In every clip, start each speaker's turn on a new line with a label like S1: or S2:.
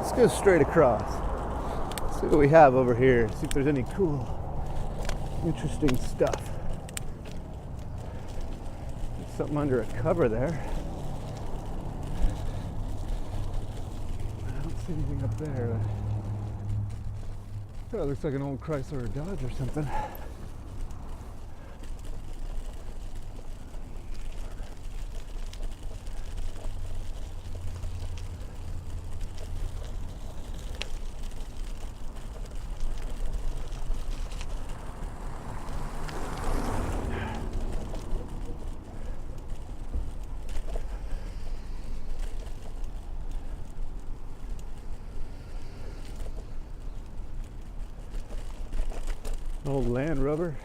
S1: Let's go straight across. See what we have over here. See if there's any cool, interesting stuff. There's something under a cover there. I don't see anything up there. Oh, it looks like an old Chrysler or Dodge or something. Old Land Rover.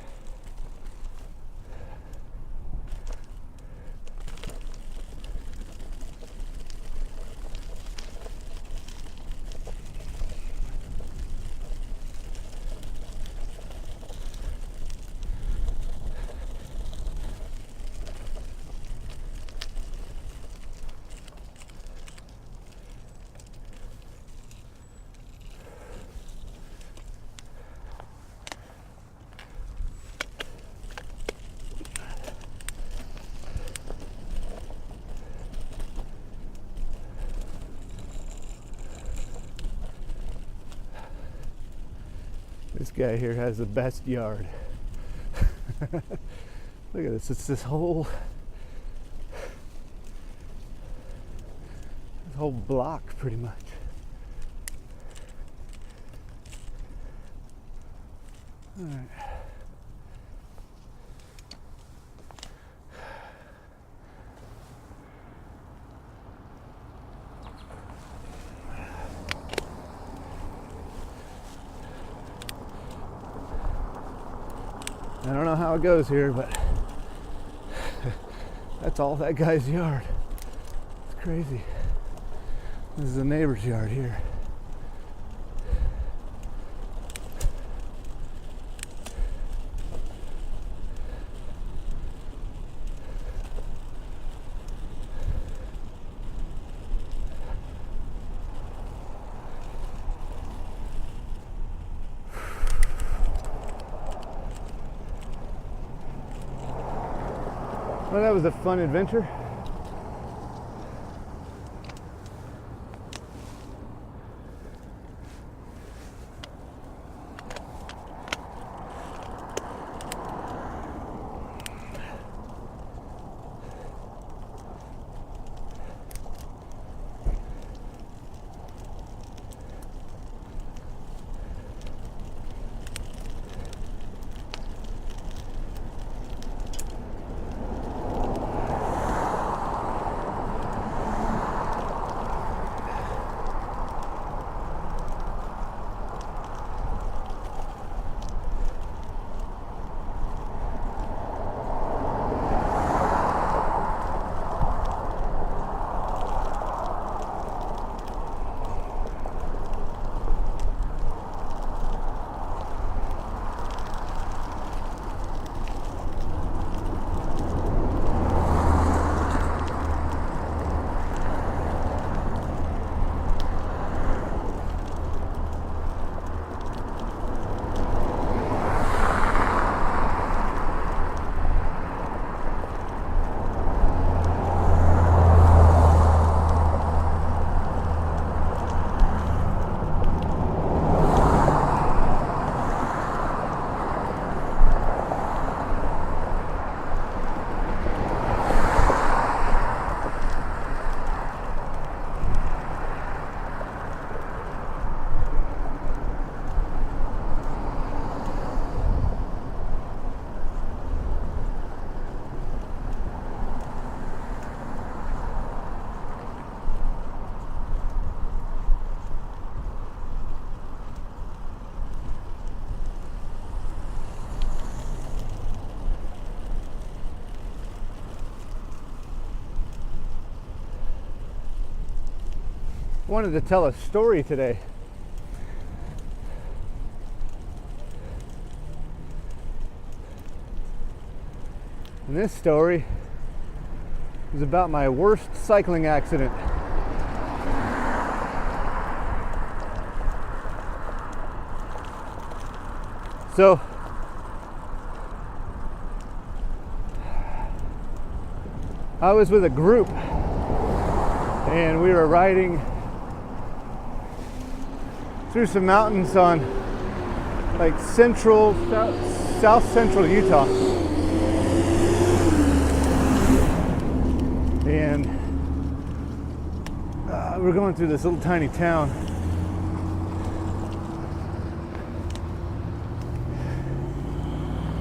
S1: This guy here has the best yard. Look at this, it's this whole block pretty much. All right. I don't know how it goes here, but that's all that guy's yard. It's crazy. This is the neighbor's yard here. Well, that was a fun adventure. Wanted to tell a story today. And this story is about my worst cycling accident. So I was with a group and we were riding through some mountains on like south central Utah. And we're going through this little tiny town.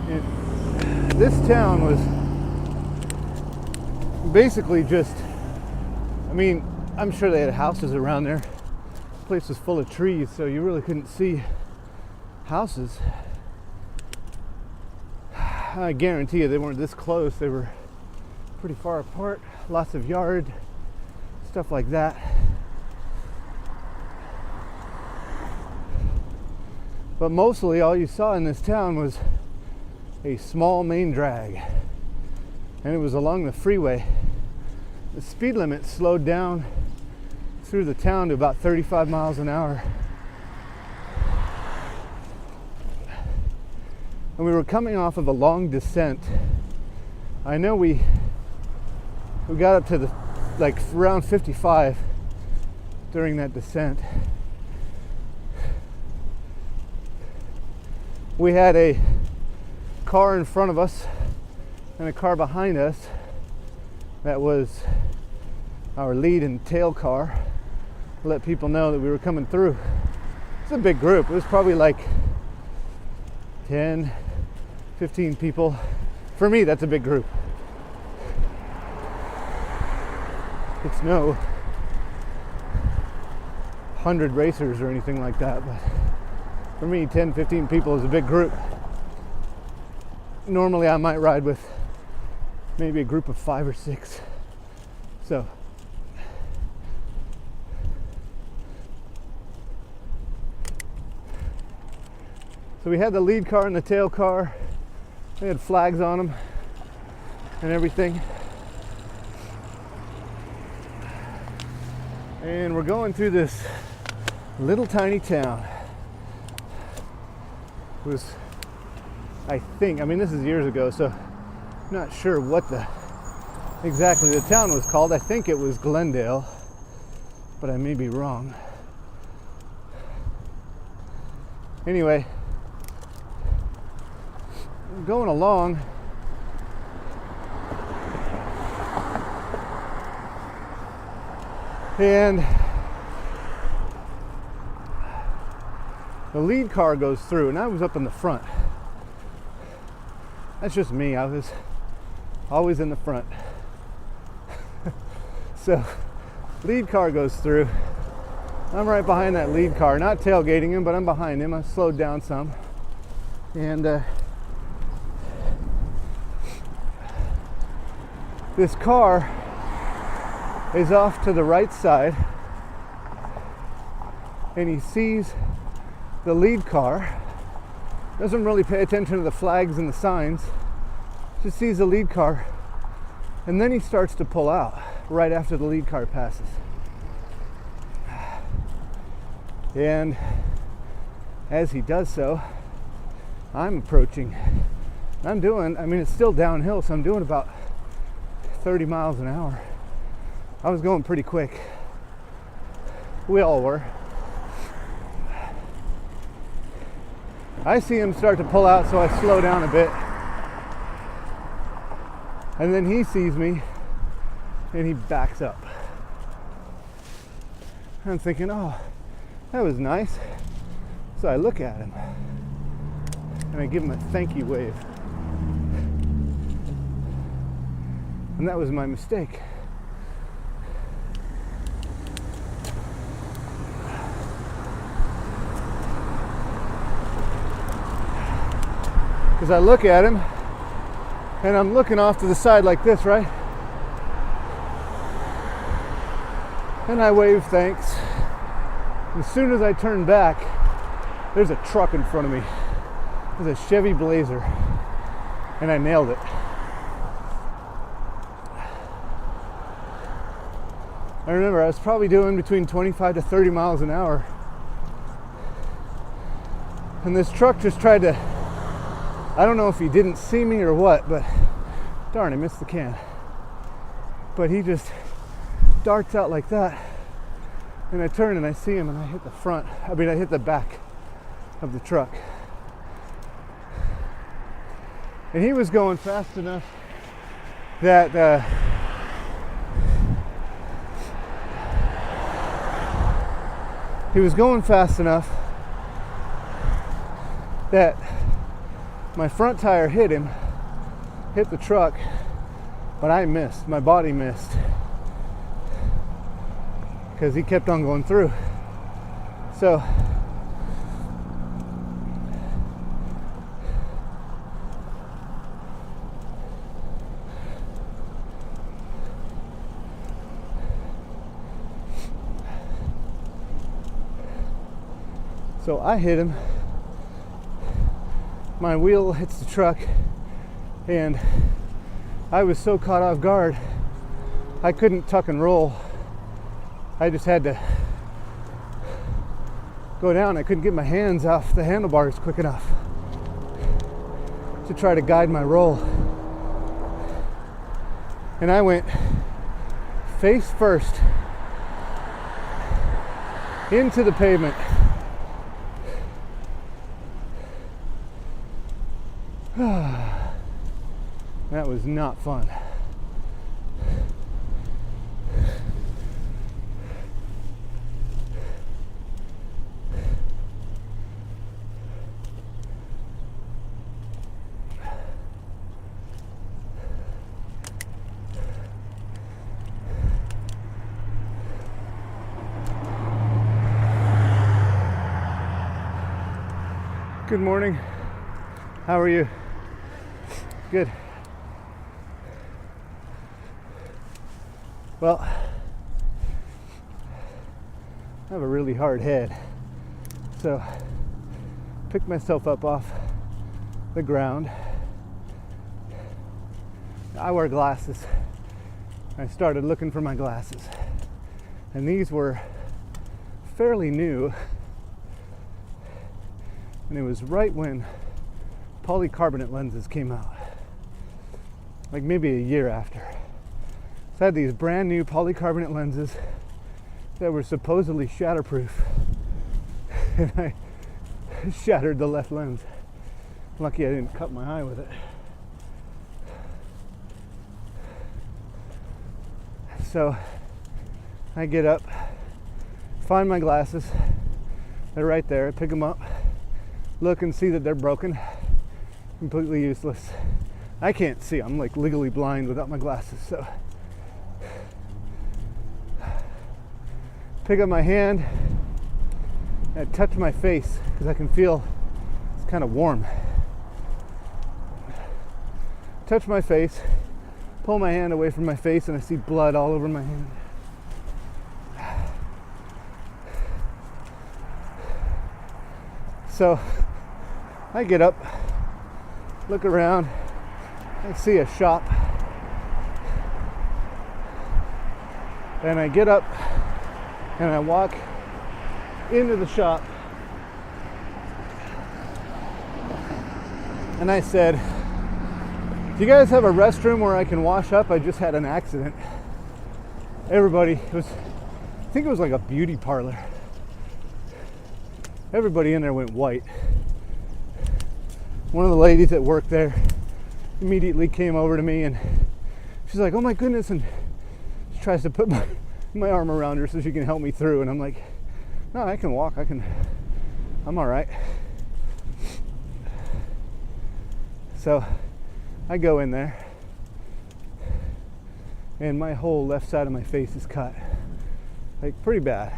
S1: And this town was basically just, I mean, I'm sure they had houses around there. The place was full of trees, so you really couldn't see houses. I guarantee you they weren't this close. They were pretty far apart, lots of yard, stuff like that. But mostly all you saw in this town was a small main drag, and it was along the freeway. The speed limit slowed down through the town to about 35 miles an hour. And we were coming off of a long descent. I know we got up to the like around 55 during that descent. We had a car in front of us and a car behind us that was our lead and tail car to let people know that we were coming through. It's a big group. It was probably like 10, 15 people. For me, that's a big group. It's no 100 racers or anything like that, but for me, 10, 15 people is a big group. Normally I might ride with maybe a group of 5 or 6. So we had the lead car and the tail car. They had flags on them and everything. And we're going through this little tiny town. It was, I mean this is years ago, so I'm not sure what exactly the town was called. I think it was Glendale, but I may be wrong. Anyway, going along, and the lead car goes through, and I was up in the front. That's just me. I was always in the front. So lead car goes through. I'm right behind that lead car, not tailgating him, but I'm behind him. I slowed down some, and this car is off to the right side, and he sees the lead car, doesn't really pay attention to the flags and the signs, just sees the lead car, and then he starts to pull out right after the lead car passes. And as he does so, I'm approaching. I mean, it's still downhill, so I'm doing about 30 miles an hour. I was going pretty quick. We all were. I see him start to pull out, so I slow down a bit. And then he sees me, and he backs up. I'm thinking, oh, that was nice. So I look at him, and I give him a thank you wave. And that was my mistake. Because I look at him, and I'm looking off to the side like this, right? And I wave thanks. As soon as I turn back, there's a truck in front of me. There's a Chevy Blazer, and I nailed it. I remember I was probably doing between 25 to 30 miles an hour, and this truck just tried to I don't know if he didn't see me or what, but darn, I missed the can. But he just darts out like that, and I turn and I see him, and I hit the back of the truck. And he was going fast enough that my front tire hit the truck, but I missed. My body missed because he kept on going through. So I hit him. My wheel hits the truck, and I was so caught off guard, I couldn't tuck and roll. I just had to go down. I couldn't get my hands off the handlebars quick enough to try to guide my roll. And I went face first into the pavement. That was not fun. Good morning. How are you? Good. Well, I have a really hard head, so picked myself up off the ground. I wear glasses. I started looking for my glasses, and these were fairly new, and it was right when polycarbonate lenses came out, like maybe a year after. So I had these brand new polycarbonate lenses that were supposedly shatterproof, and I shattered the left lens. Lucky I didn't cut my eye with it. So I get up, find my glasses. They're right there. I pick them up, look and see that they're broken. Completely useless. I can't see. I'm like legally blind without my glasses. So pick up my hand and I touch my face because I can feel it's kind of warm. Touch my face, pull my hand away from my face, and I see blood all over my hand. So I get up, look around, I see a shop, and I get up and I walk into the shop, and I said, "Do you guys have a restroom where I can wash up? I just had an accident." Everybody, I think it was like a beauty parlor. Everybody in there went white. One of the ladies that worked there immediately came over to me and she's like, "Oh my goodness," and she tries to put my arm around her so she can help me through, and I'm like, "No, I can walk, I'm all right." So I go in there and my whole left side of my face is cut, like pretty bad.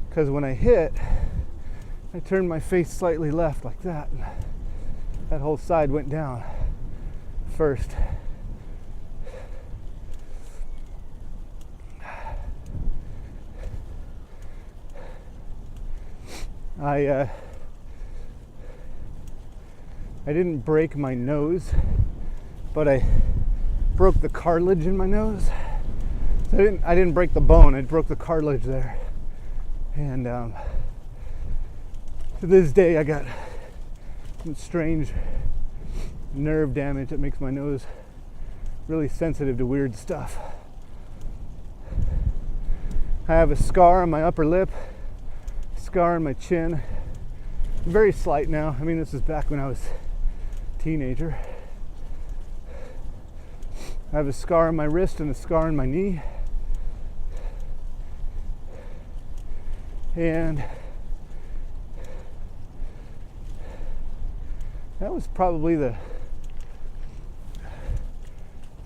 S1: Because when I hit, I turned my face slightly left like that. That whole side went down first. I didn't break my nose, but I broke the cartilage in my nose. So I didn't break the bone, I broke the cartilage there. And To this day, I got some strange nerve damage that makes my nose really sensitive to weird stuff. I have a scar on my upper lip, a scar on my chin, very slight now. I mean, this is back when I was a teenager. I have a scar on my wrist and a scar on my knee. And that was probably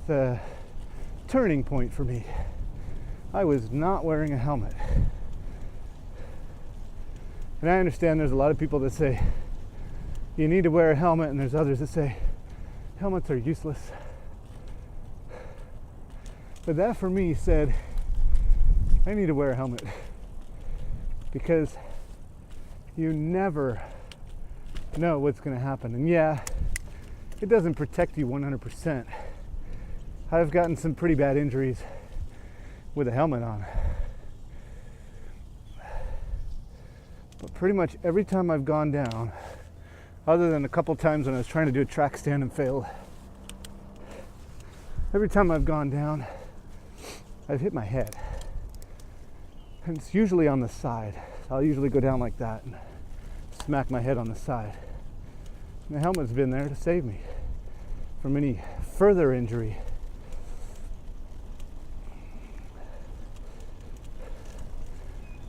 S1: the turning point for me. I was not wearing a helmet. And I understand there's a lot of people that say you need to wear a helmet, and there's others that say helmets are useless. But that for me said I need to wear a helmet, because you never know what's going to happen. And yeah, it doesn't protect you 100%. I've gotten some pretty bad injuries with a helmet on. But pretty much every time I've gone down, other than a couple times when I was trying to do a track stand and failed, every time I've gone down, I've hit my head. And it's usually on the side. I'll usually go down like that and smack my head on the side. And the helmet's been there to save me from any further injury.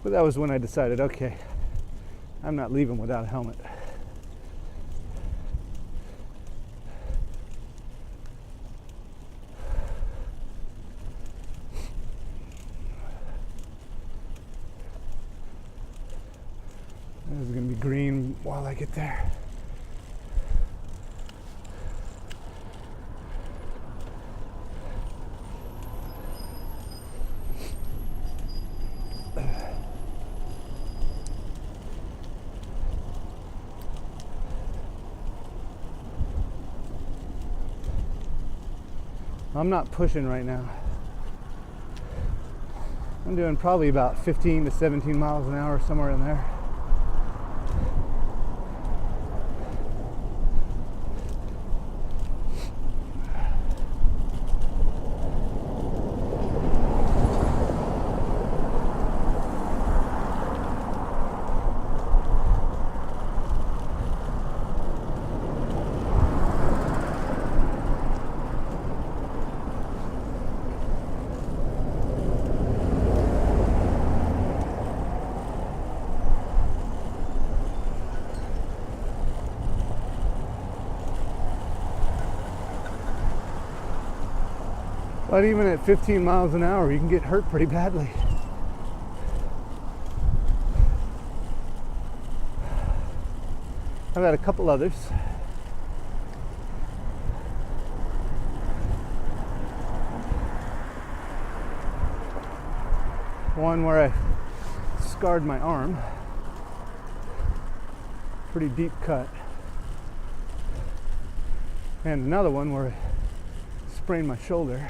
S1: But that was when I decided, okay, I'm not leaving without a helmet. This is going to be green while I get there. I'm not pushing right now. I'm doing probably about 15 to 17 miles an hour, somewhere in there. But even at 15 miles an hour, you can get hurt pretty badly. I've had a couple others. One where I scarred my arm. Pretty deep cut. And another one where I sprained my shoulder.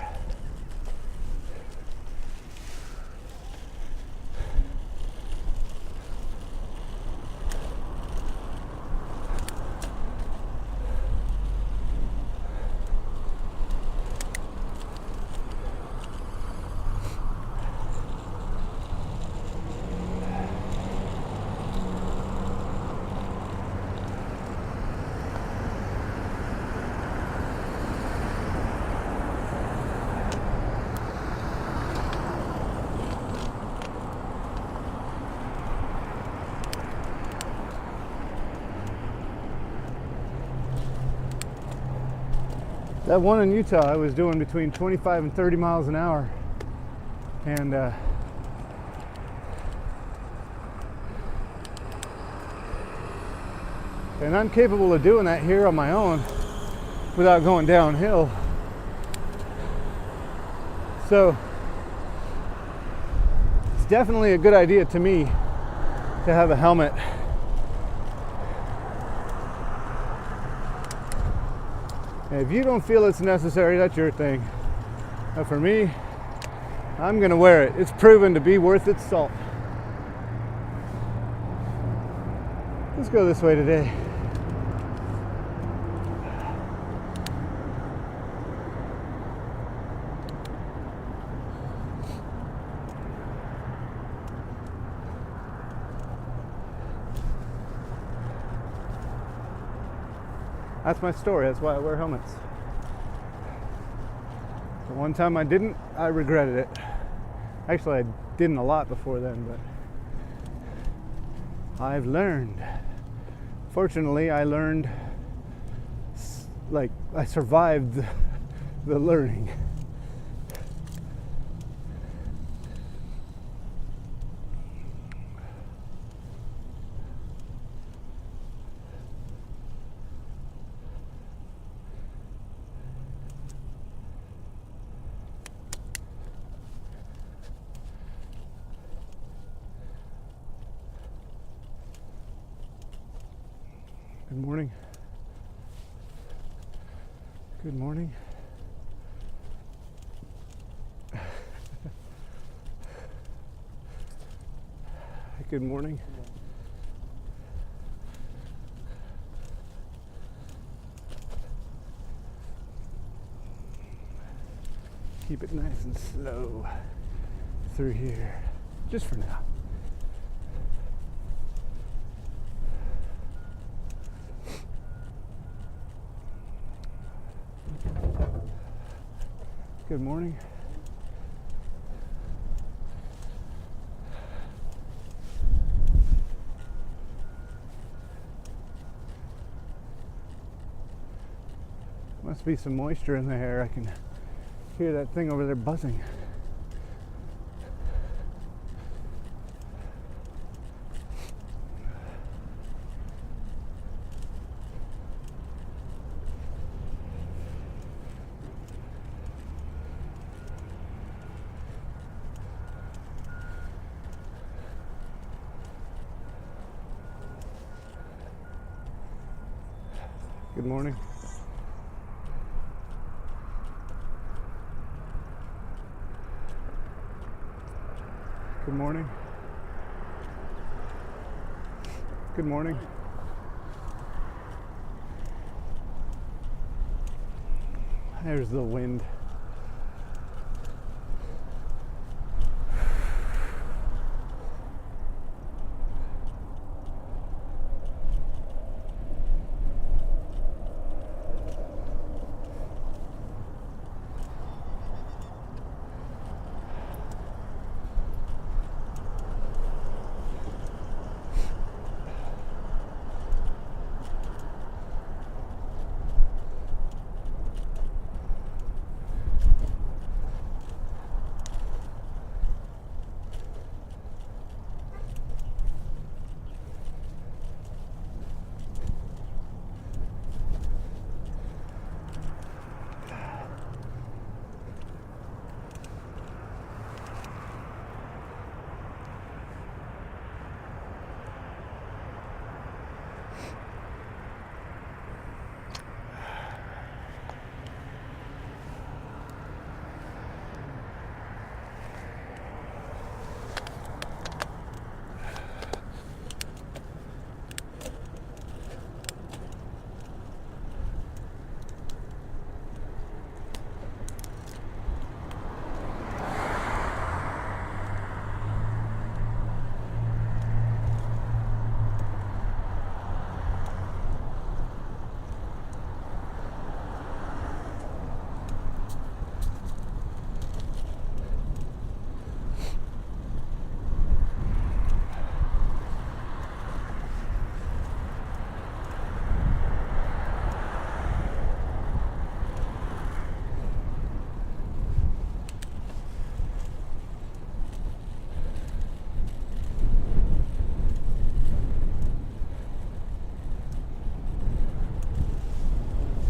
S1: That one in Utah, I was doing between 25 and 30 miles an hour. And I'm capable of doing that here on my own without going downhill. So it's definitely a good idea to me to have a helmet. If you don't feel it's necessary, that's your thing. But for me, I'm gonna wear it. It's proven to be worth its salt. Let's go this way today. That's my story. That's why I wear helmets. The one time I didn't, I regretted it. Actually, I didn't a lot before then, but I've learned. Fortunately, I learned, like, I survived the learning. Good morning. Good morning. Good morning. Keep it nice and slow through here, just for now. Good morning. Must be some moisture in the air. I can hear that thing over there buzzing. Good morning. Good morning. Good morning. There's the wind.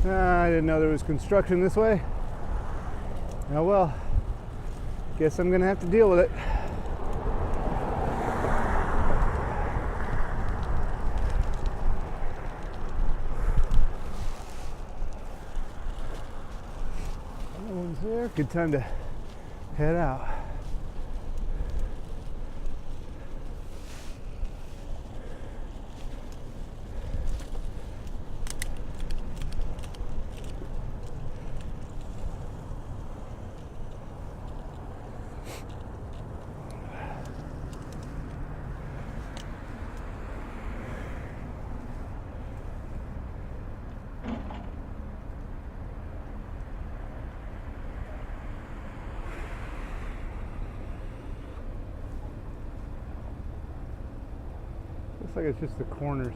S1: I didn't know there was construction this way. Oh well, guess I'm gonna have to deal with it. No one's there. Good time to head out. Looks like it's just the corners.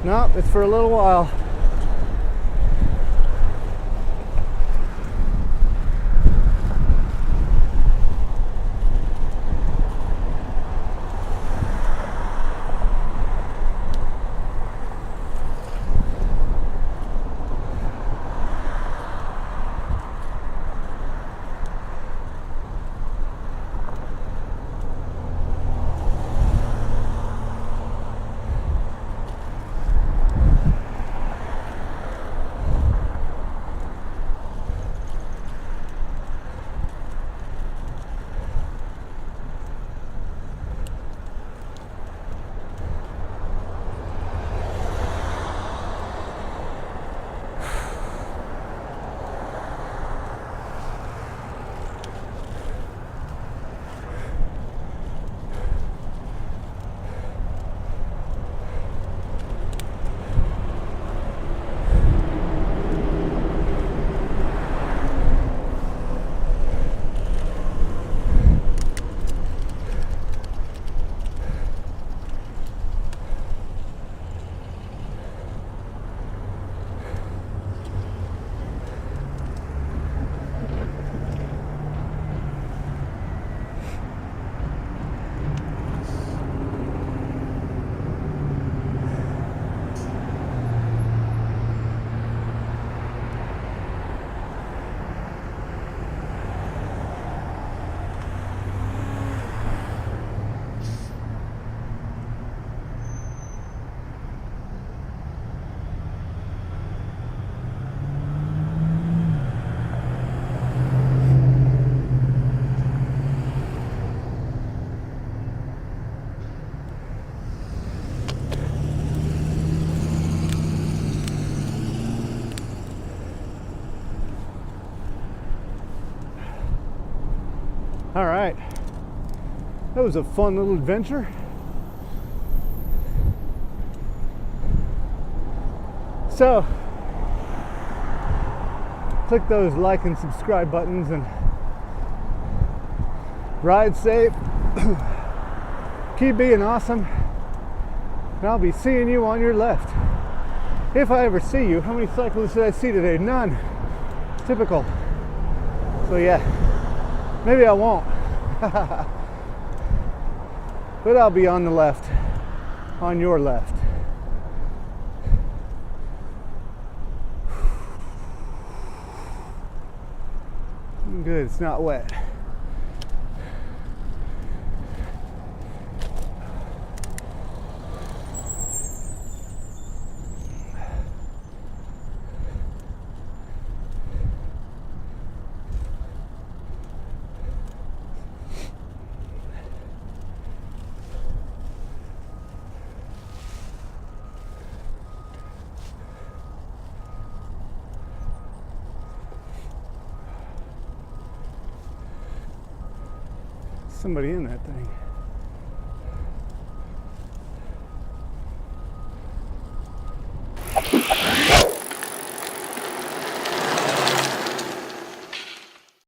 S1: No, it's for a little while. All right, that was a fun little adventure. So, click those like and subscribe buttons and ride safe. Keep being awesome. And I'll be seeing you on your left. If I ever see you. How many cyclists did I see today? None. Typical. So yeah, maybe I won't. But I'll be on the left. On your left. Good, it's not wet. Somebody in that thing.